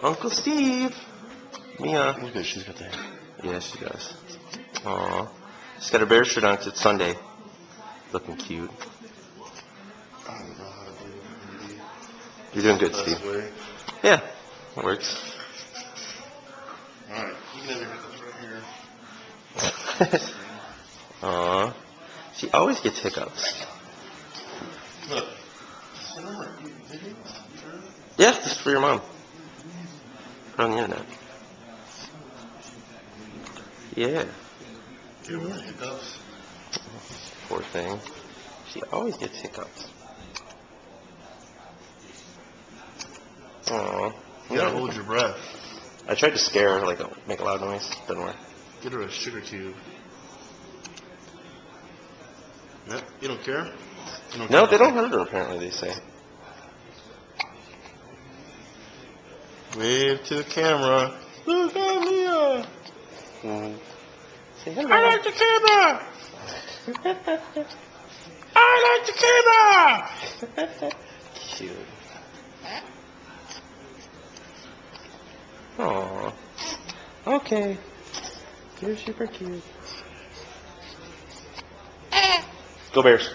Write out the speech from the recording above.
Uncle Steve. Mia. Look at she's got the hair. Yeah, she does. Aww. She's got her bear shirt on 'cause it's Sunday. Looking cute. I don't know how to do it. You're doing good, Best Steve. way. Yeah, it works. Alright, you can have your right here. Aww. She always gets hiccups. Look. Send them like videos. Yeah, just for your mom. Put it on the internet. Yeah. Give her hiccups. Poor thing. She always gets hiccups. Aww. You gotta hold your breath. I tried to scare her, like, make a loud noise. Didn't work. Get her a sugar cube. Yeah, you don't care? You don't No, care? they don't hurt her, apparently, they say. Wave to the camera. Look at Mia. Say hello. I like the camera. I like the camera. Cute. Aww. Okay. You're super cute. Go Bears.